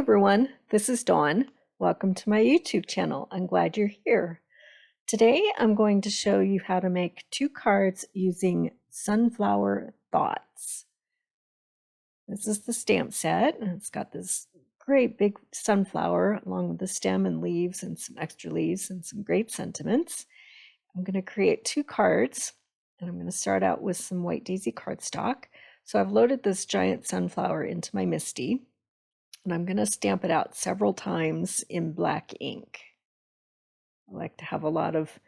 everyone, this is Dawn. Welcome to my YouTube channel. I'm glad you're here. Today I'm going to show you how to make 2 cards using sunflower thoughts. This is the stamp set, and it's got this great big sunflower along with the stem and leaves and some extra leaves and some great sentiments. I'm going to create 2 cards, and I'm going to start out with some white daisy cardstock. So I've loaded this giant sunflower into my MISTI. And I'm going to stamp it out several times in black ink. I like to have a lot of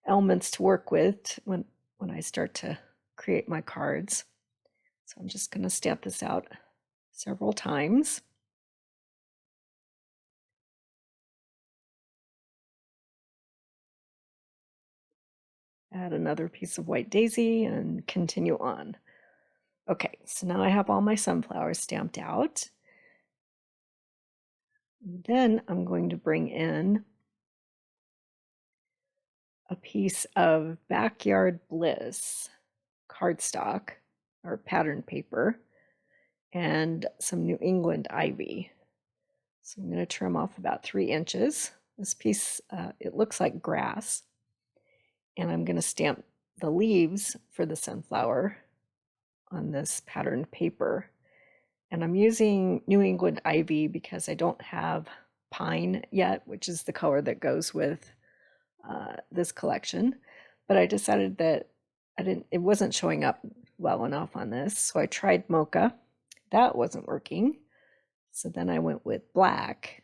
elements to work with when I start to create my cards. So I'm just going to stamp this out several times. Add another piece of white daisy and continue on. Okay, so now I have all my sunflowers stamped out. Then I'm going to bring in a piece of Backyard Bliss cardstock or pattern paper and some New England ivy. So I'm going to trim off about 3 inches. This piece, it looks like grass. And I'm going to stamp the leaves for the sunflower on this patterned paper. And I'm using New England ivy because I don't have pine yet, which is the color that goes with this collection. But I decided that it wasn't showing up well enough on this. So I tried mocha. That wasn't working. So then I went with black,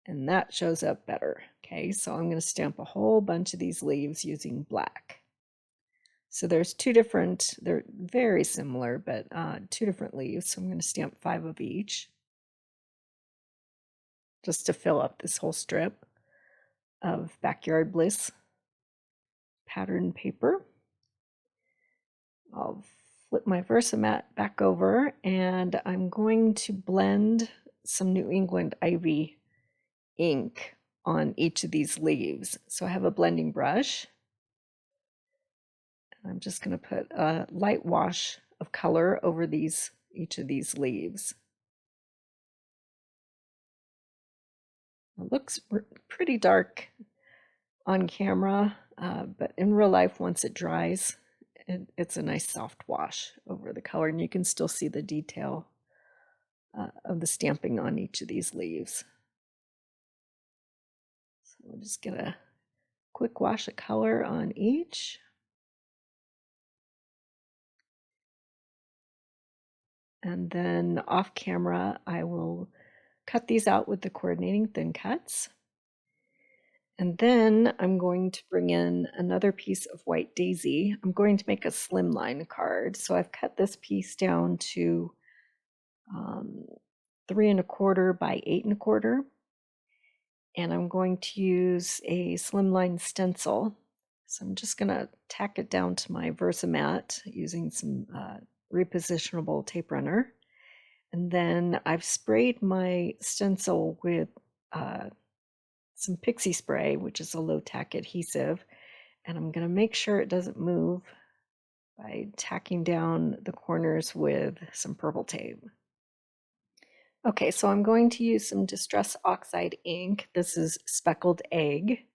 and that shows up better. Okay, so I'm going to stamp a whole bunch of these leaves using black. So there's 2 different, they're very similar, but 2 different leaves. So I'm going to stamp 5 of each just to fill up this whole strip of Backyard Bliss pattern paper. I'll flip my Versamat back over, and I'm going to blend some New England ivy ink on each of these leaves. So I have a blending brush. I'm just going to put a light wash of color over each of these leaves. It looks pretty dark on camera, but in real life, once it dries, it's a nice soft wash over the color, and you can still see the detail of the stamping on each of these leaves. So we'll just get a quick wash of color on each. And then off camera, I will cut these out with the coordinating thin cuts. And then I'm going to bring in another piece of white daisy. I'm going to make a slimline card. So I've cut this piece down to 3 1/4 by 8 1/4. And I'm going to use a slimline stencil. So I'm just going to tack it down to my Versamat using some repositionable tape runner. And then I've sprayed my stencil with some pixie spray, which is a low tack adhesive. And I'm going to make sure it doesn't move by tacking down the corners with some purple tape. Okay, so I'm going to use some Distress Oxide ink. This is Speckled Egg.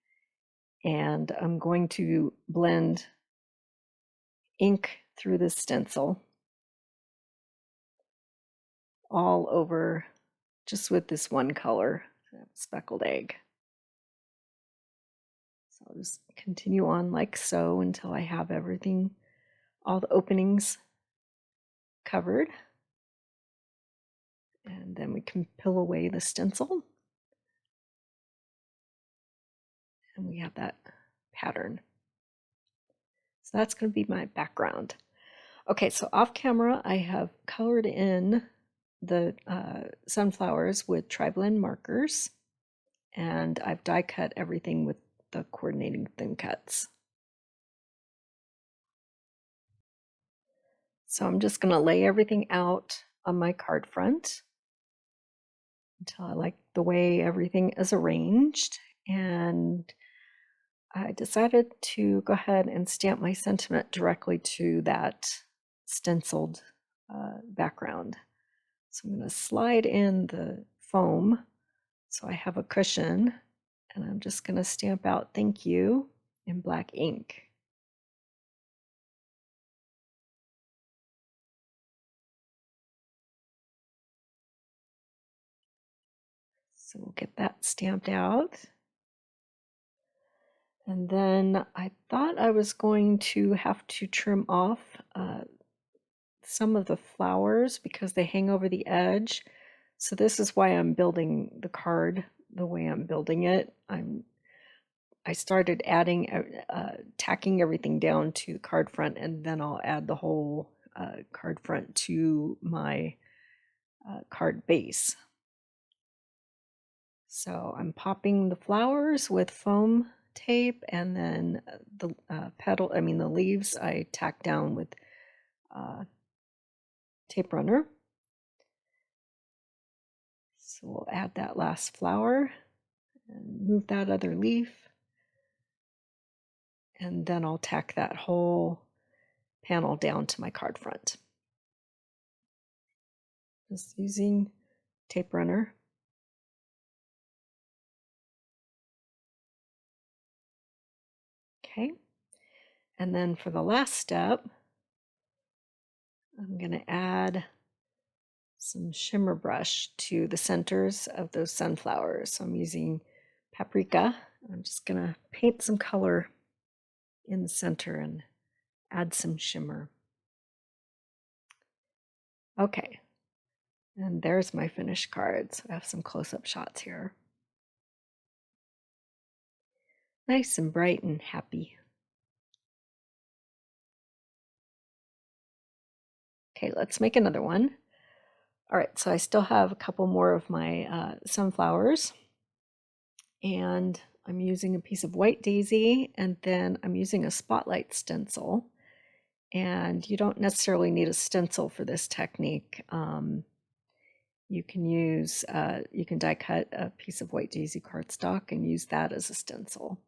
And I'm going to blend ink through the stencil all over just with this one color, Speckled Egg. So I'll just continue on like so until I have everything, all the openings covered. And then we can peel away the stencil. And we have that pattern. So that's going to be my background. Okay, so off camera, I have colored in the sunflowers with tri-blend markers, and I've die cut everything with the coordinating thin cuts. So I'm just going to lay everything out on my card front until I like the way everything is arranged. And I decided to go ahead and stamp my sentiment directly to that stenciled background. So I'm going to slide in the foam. So I have a cushion, and I'm just going to stamp out "Thank you" in black ink. So we'll get that stamped out. And then I thought I was going to have to trim off some of the flowers because they hang over the edge. So this is why I'm building the card the way I'm building it. I started adding, tacking everything down to the card front, and then I'll add the whole card front to my card base. So I'm popping the flowers with foam tape, and then the the leaves I tack down with tape runner. So we'll add that last flower and move that other leaf. And then I'll tack that whole panel down to my card front. Just using tape runner. Okay. And then for the last step, I'm going to add some shimmer brush to the centers of those sunflowers. So I'm using paprika. I'm just going to paint some color in the center and add some shimmer. Okay, and there's my finished cards. I have some close-up shots here. Nice and bright and happy. Okay, let's make another one. All right, so I still have a couple more of my sunflowers, and I'm using a piece of white daisy, and then I'm using a spotlight stencil. And you don't necessarily need a stencil for this technique. You can die cut a piece of white daisy cardstock and use that as a stencil.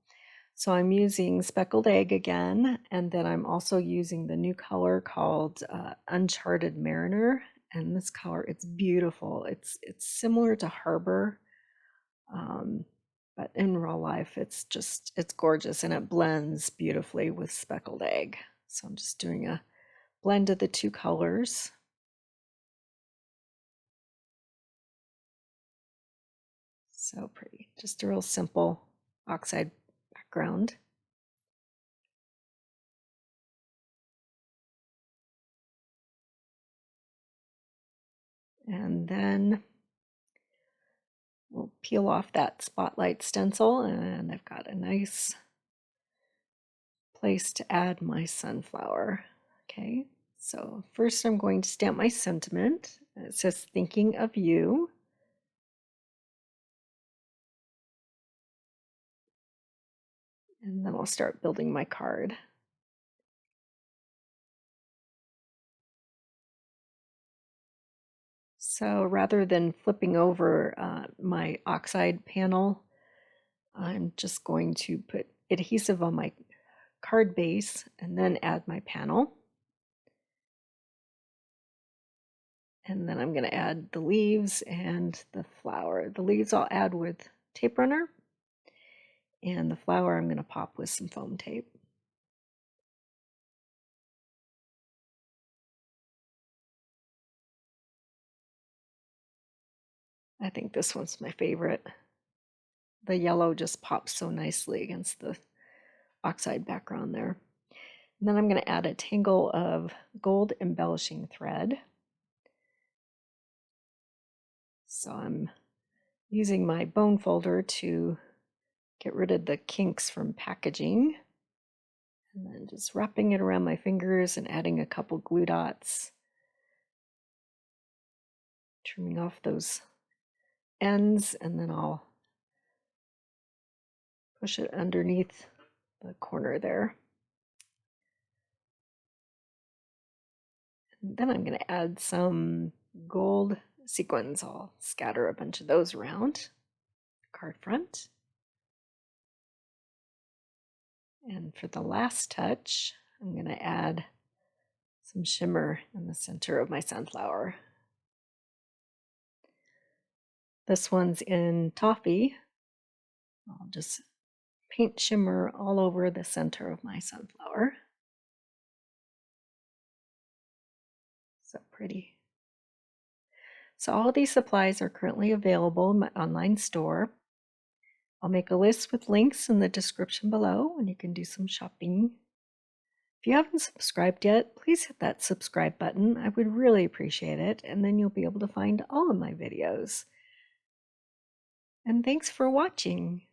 So I'm using speckled egg again, and then I'm also using the new color called Unchartedmariner. And this color, it's beautiful. It's similar to Harbor, but in real life, it's gorgeous, and it blends beautifully with speckled egg. So I'm just doing a blend of the two colors. So pretty. Just a real simple oxide background. And then we'll peel off that spotlight stencil, and I've got a nice place to add my sunflower. Okay, so first I'm going to stamp my sentiment. It says "Thinking of You." And then I'll start building my card. So rather than flipping over my oxide panel, I'm just going to put adhesive on my card base and then add my panel. And then I'm going to add the leaves and the flower. The leaves I'll add with tape runner, and the flower I'm going to pop with some foam tape. I think this one's my favorite. The yellow just pops so nicely against the oxide background there. And then I'm going to add a tangle of gold embellishing thread. So I'm using my bone folder to get rid of the kinks from packaging. And then just wrapping it around my fingers and adding a couple glue dots. Trimming off those ends, and then I'll push it underneath the corner there. And then I'm going to add some gold sequins. I'll scatter a bunch of those around the card front. And for the last touch, I'm going to add some shimmer in the center of my sunflower. This one's in toffee. I'll just paint shimmer all over the center of my sunflower. So pretty. So all of these supplies are currently available in my online store. I'll make a list with links in the description below and you can do some shopping. If you haven't subscribed yet, please hit that subscribe button. I would really appreciate it, and then you'll be able to find all of my videos. And thanks for watching.